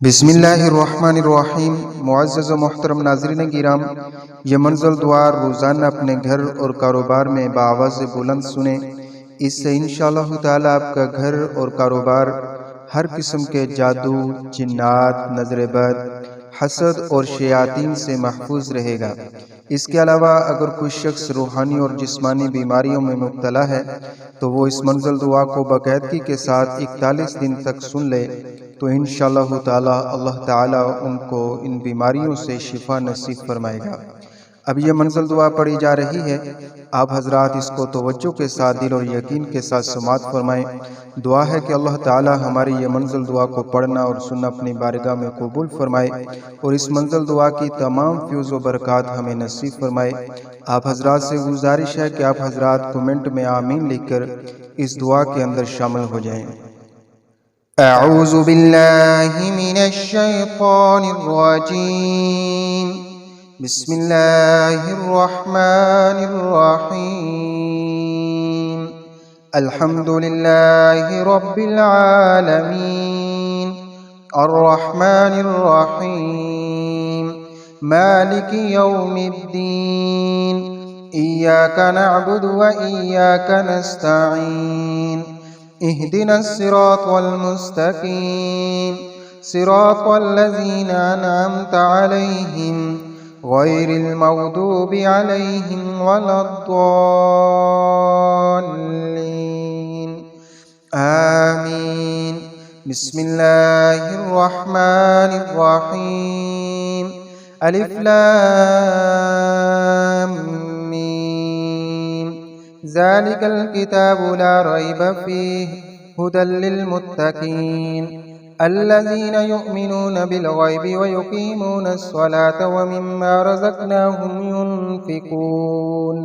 बिस्मिल्लाहिर्रहमानिर्रहीम। मुअज़्ज़ज़ व मोहतरम नाज़रीन गिराम, ये मंज़िल दुआ रोज़ाना अपने घर और कारोबार में बाआवाज़ बुलंद सुने। इससे इंशाअल्लाह ताला आपका घर और कारोबार हर किस्म के जादू, जिन्नात, नज़र बद, हसद और शयातीन से महफूज रहेगा। इसके अलावा अगर कोई शख्स रूहानी और जिस्मानी बीमारियों में मुब्तला है तो वो इस मंज़िल दुआ को बाकायदगी के साथ 41 दिन तक सुन ले तो इंशाअल्लाह ताला अल्लाह ताला उनको इन बीमारियों से शिफा नसीब फरमाएगा। अब ये मंज़िल दुआ पढ़ी जा रही है, आप हजरात इसको तवज्जो के साथ, दिल और यकीन के साथ समात फरमाएं। दुआ है कि अल्लाह ताला हमारी ये मंज़िल दुआ को पढ़ना और सुनना अपनी बारगाह में कबूल फरमाए और इस मंज़िल दुआ की तमाम फ्यूज़ व बरक़ात हमें नसीब फरमाए। आप हजरात से गुजारिश है कि आप हजरात कमेंट में आमीन लिखकर इस दुआ के अंदर शामिल हो जाएं। अऊज़ु बिल्लाहि मिनश शैतानिर रजीम। बिस्मिल्लाहिर रहमानिर रहीम। अल्हम्दुलिल्लाहि रब्बिल आलमीन, अर्रहमानिर रहीम, मालिकि यौमिद्दीन, इय्याका नअबुदु व इय्याका नस्तईन, इहदिनस सिरातल मुस्तकीम, सिरातल लज़ीना अनअमता अलैहिम गैरिल मग़दूबि अलैहिम वलद्दाल्लीन, आमीन। बिस्मिल्लाहिर रहमानिर रहीम। अलिफ लाम मीम, ज़ालिकल किताबु ला रैब फ़ीहि हुदल लिल मुत्तक़ीन, अल्लज़ीना युमिनून बिल ग़ैबि व युक़ीमूनस स्वलात व मिम्मा रज़क़नाहुम युनफ़िक़ून,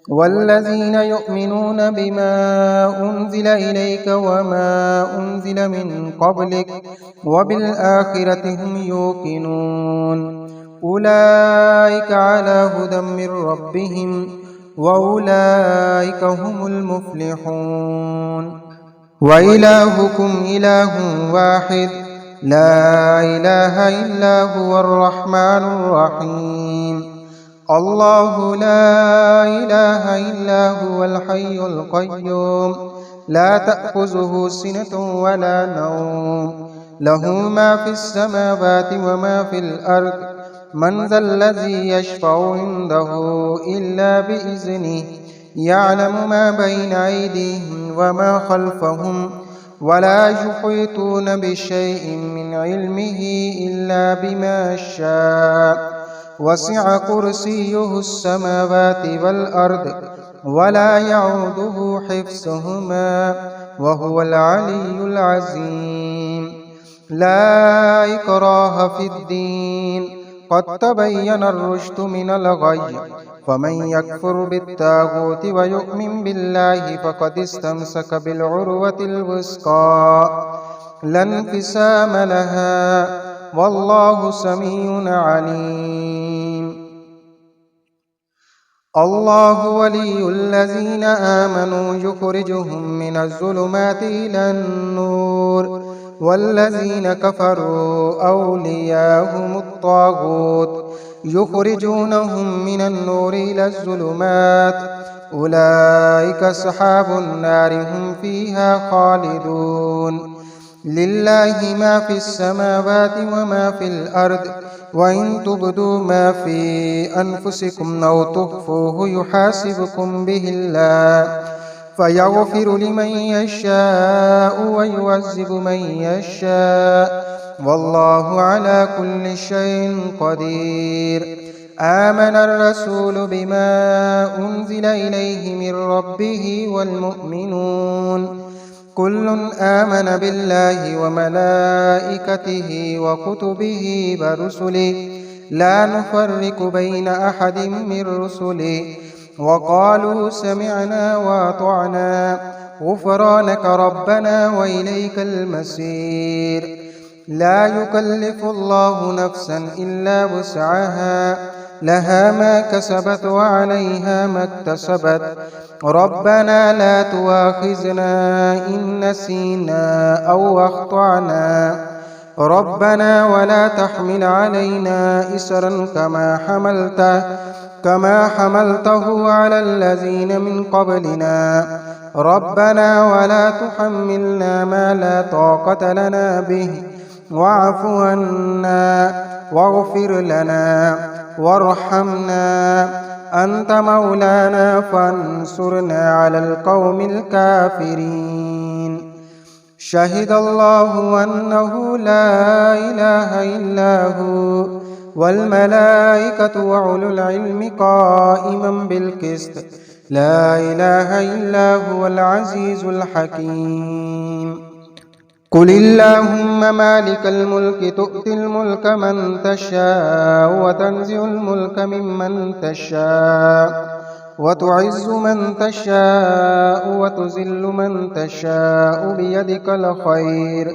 वल्लज़ीना युमिनून बिमा उन्ज़िल इलैक व मा उन्ज़िल मिन क़ब्लिक व बिल आख़िरति हुमയൂक़िनून, उलाइका अला हुदम मिर रब्बिहिम व उलाइका हुमुल मुफ़्लिहून। व इलाहुकुम इलाहुन वाहिद, ला इलाहा इल्ला हुवर रहमानुर रहीम। अल्लाहु ला इलाहा इल्ला हुवल हय्युल क़य्यूम, ला तअख़ुज़ुहु सिनतुन व ला नौम, लहू मा फ़िस समावाति व मा फ़िल अर्ज़, मन ज़ल्लज़ी यशफ़अु इंदहु इल्ला बिइज़्निहि, यअलमु मा बैना अयदीहिम व मा ख़ल्फ़हुम, व ला युहीतून बिशैइन मिन इल्मिहि इल्ला बिमा शाअ, वसिअ कुर्सियुहुस समावाति वल अर्ज़, व ला यऊदुहु हिफ़्ज़ुहुमा, व हुवल अलिय्युल अज़ीम। ला इक्राह फ़िद्दीन, क़द तबय्यनर रुश्दु मिनल ग़य्य, फमन यकफ़ुर बित्ताग़ूति व यु'मिन बिल्लाहि फ़क़द इस्तमसक बिलउर्वतिल वुस्क़ा, ला इंफ़िसाम लहा, वल्लाहु समीउन अलीम। अल्लाहु वलियुल्लज़ीना आमनू युख़रिजुहुम मिनज़्ज़ुलुमाति इलन नूर, वल्लज़ीना कफ़रू औलियाहुमुत ताग़ूत युख़रिजूनहुम मिनन नूरि इलज़्ज़ुलुमात, उलाइका अस्हाबुन नारि हुम फ़ीहा ख़ालिदून। लिल्लाहि मा फ़िस समावाति व मा फ़िल अर्ज़, व इन तुब्दू मा फ़ी अनफ़ुसिकुम औ तुख़्फ़ूहु युहासिबकुम बिहिल्लाह, फ़यग़फ़िरु लिमन यशाअ व युअज़्ज़िबु मन यशाअ, वल्लाहु अला कुल्लि शैइन क़दीर। आमनर रसूलु बिमा उन्ज़िल इलैहि मिर रब्बिहि वल मुअ्मिनून, कुल्लुन आमन बिल्लाहि व मलाइकतिहि व कुतुबिहि व रुसुलिहि, ला नुफ़र्रिक़ु बैन अहदिम मिर रुसुलिहि, व क़ालू समिअना व अतअना, ग़ुफ़रानक रब्बना व इलैकल मसीर। ला युकल्लिफ़ुल्लाहु नफ़्सन इल्ला वुस्अहा, लहा मा कसबत व अलैहा मक्तसबत, रब्बना ला तुआख़िज़ना इन नसीना औ अख़्तअना, ربنا ولا تحمل علينا إسرا كما حملته على الذين من قبلنا ربنا ولا تحملنا ما لا طاقة لنا به واعف عنا واغفر لنا وارحمنا أنت مولانا فانصرنا على القوم الكافرين. شهد الله أنه لا إله إلا هو والملائكة وأولو العلم قائما بالقسط لا إله إلا هو العزيز الحكيم. قل اللهم مالك الملك تؤتي الملك من تشاء وتنزع الملك ممن تشاء وتعز من تشاء وتذل من تشاء بيدك الخير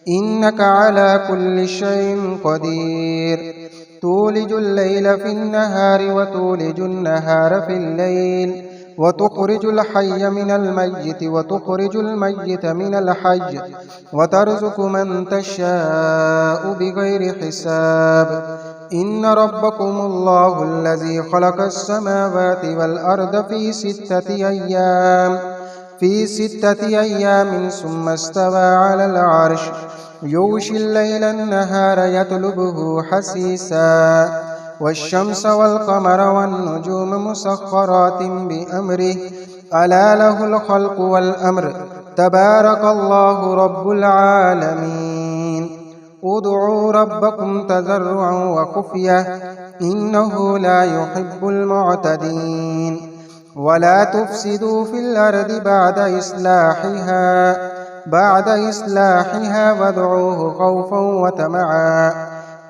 إنك على كل شيء قدير. تولج الليل في النهار وتولج النهار في الليل وتخرج الحي من الميت وتخرج الميت من الحي وترزق من تشاء بغير حساب. إن ربكم الله الذي خلق السماوات والأرض في ستة أيام ثم استوى على العرش يغشي الليل النهار يطلبه حثيثا والشمس والقمر والنجوم مسخرات بأمره ألا له الخلق والأمر تبارك الله رب العالمين. ادعوا ربكم تضرعا وخفية إنه لا يحب المعتدين. ولا تفسدوا في الأرض بعد إصلاحها وادعوه خوفا وطمعا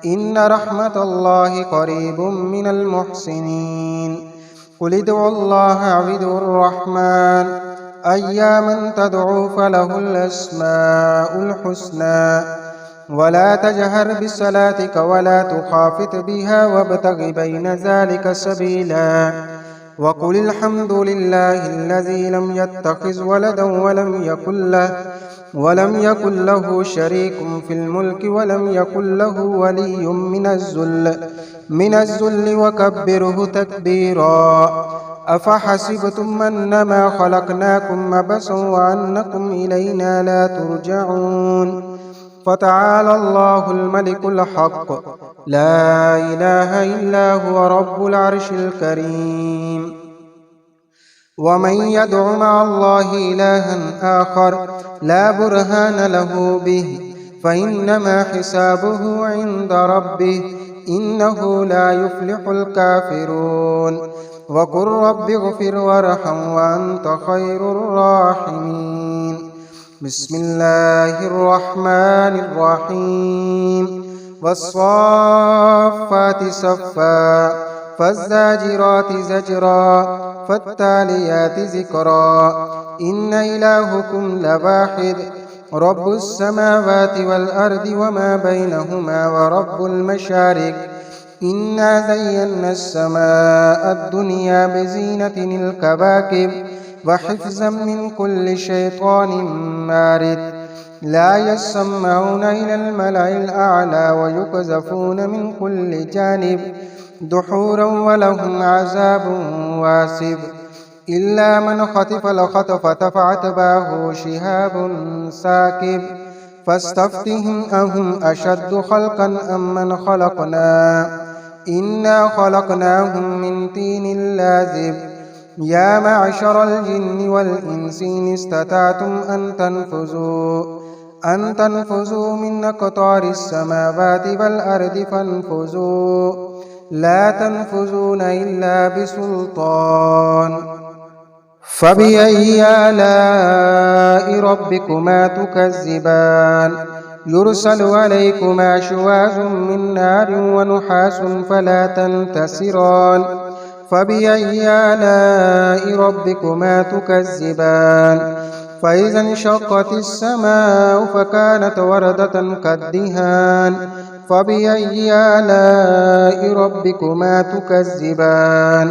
إن رحمة الله قريب من المحسنين. قل ادعوا الله أو ادعوا الرحمن أياما تدعوا فله الأسماء الحسنى ولا تجهر بصلاتك ولا تخافت بها وابتغ بين ذلك سبيلا. وقل الحمد لله الذي لم يتخذ ولدا ولم يكن له شريك في الملك ولم يكن له ولي من الذل وكبره تكبيرا. أفحسبتم أنما خلقناكم عبثا وأنكم إلينا لا ترجعون. فتعالى الله الملك الحق لا إله إلا هو رب العرش الكريم. ومن يدع مع الله إلها آخر لا برهان له به فإنما حسابه عند ربه إنه لا يفلح الكافرون. وقل رب اغفر وارحم وأنت خير الراحمين. بسم الله الرحمن الرحيم. والصافات صفا فالزاجرات زجرا فالتاليات ذكرا إن إلهكم لواحد رب السماوات والأرض وما بينهما ورب المشارق إنا زينا السماء الدنيا بزينة الكواكب وحفظا من كل شيطان مارد لا يسمعون إلى الملأ الأعلى ويقذفون من كل جانب دحورا ولهم عذاب واسب إلا من خطف الخطفة فأتبعه شهاب ساكب فاستفتهم أهم أشد خلقا أم من خلقنا إنا خلقناهم من طين لازب يا معشر الجن والإنس إن استطعتم أن تنفذوا من أقطار السماوات والأرض فانفذوا لا تنفذون إلا بسلطان. فبأي آلاء ربكما تكذبان يرسل عليكما شواظ من نار ونحاس فلا تنتصران. فبأي آلاء ربكما تكذبان فإذا انشقت السماء فكانت وردة كالدهان. فبأي آلاء ربكما تكذبان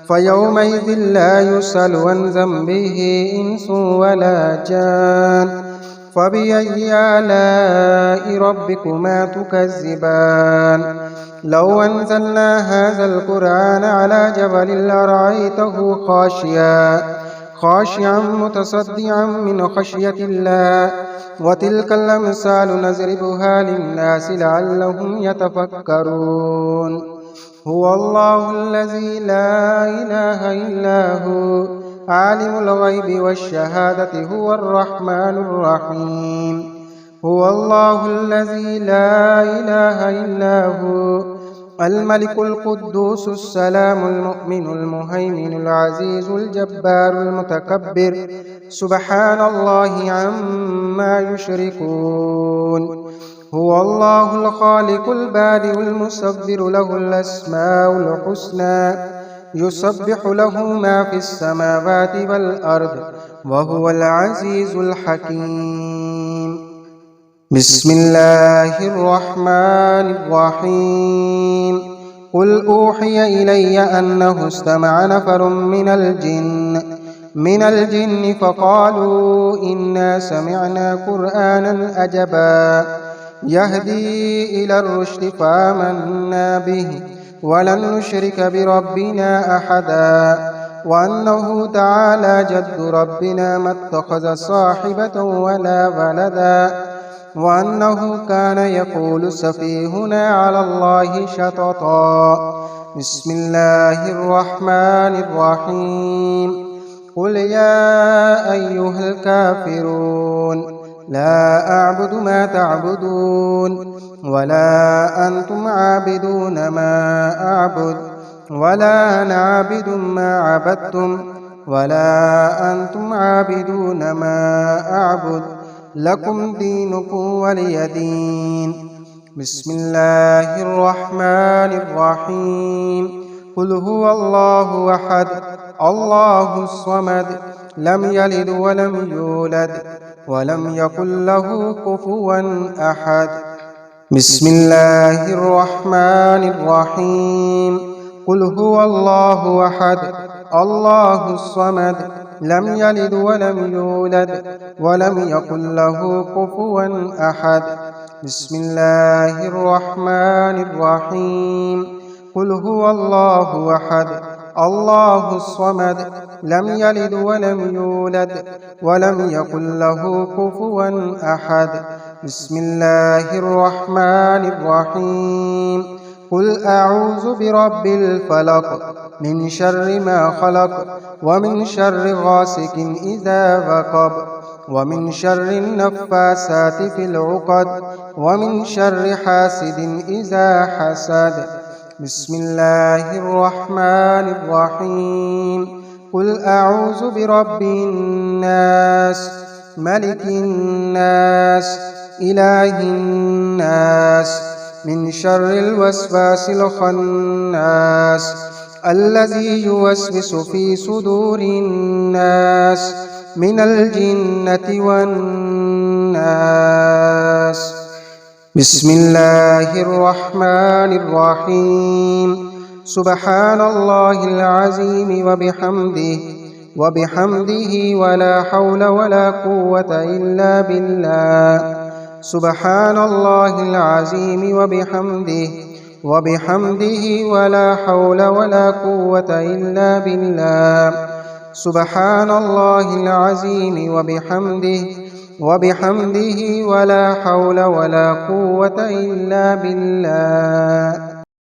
فيومئذ لا يسأل عن ذنبه إنس ولا جان فبأي آلاء ربكما تكذبان لو أنزلنا هذا القرآن على جبل لرأيته خاشعا متصدعا من خشية الله وتلك الأمثال نضربها للناس لعلهم يتفكرون هو الله الذي لا إله إلا هو عالم الغيب والشهادة هو الرحمن الرحيم هو الله الذي لا إله إلا هو الملك القدوس السلام المؤمن المهيمن العزيز الجبار المتكبر سبحان الله عما يشركون هو الله الخالق البارئ المصور له الأسماء الحسنى يسبح له ما في السماوات والأرض وهو العزيز الحكيم بسم الله الرحمن الرحيم قل أوحي إلي أنه استمع نفر من الجن فقالوا إنا سمعنا قرآنا عجبا يهدي إلى الرشد فآمنا به ولن نشرك بربنا أحدا وأنه تعالى جد ربنا ما اتخذ صاحبة ولا ولدا وأنه كان يقول سفيهنا على الله شططا بسم الله الرحمن الرحيم قل يا أيها الكافرون لا أعبد ما تعبدون ولا أنتم عابدون ما أعبد ولا أنا عابد ما عبدتم ولا أنتم عابدون ما أعبد لكم دينكم ولي دين بسم الله الرحمن الرحيم قل هو الله أحد الله الصمد لم يلد ولم يولد ولم يكن له كفوا أحد بسم الله الرحمن الرحيم قل هو الله أحد الله الصمد لم يلد ولم يولد ولم يكن له كفوا أحد بسم الله الرحمن الرحيم قل هو الله أحد الله الصمد لم يلد ولم يولد ولم يكن له كفوا أحد بسم الله الرحمن الرحيم قل أعوذ برب الفلق من شر ما خلق ومن شر غاسق إذا وقب ومن شر النفاسات في العقد ومن شر حاسد إذا حسد بسم الله الرحمن الرحيم قل أعوذ برب الناس ملك الناس إله الناس من شر الوسواس الخناس الذي يوسوس في صدور الناس من الجنة والناس بسم الله الرحمن الرحيم سبحان الله العظيم وبحمده ولا حول ولا قوة إلا بالله سبحان الله العظيم وبحمده ولا حول ولا قوة إلا بالله سبحان الله العظيم وبحمده ولا حول ولا قوة إلا بالله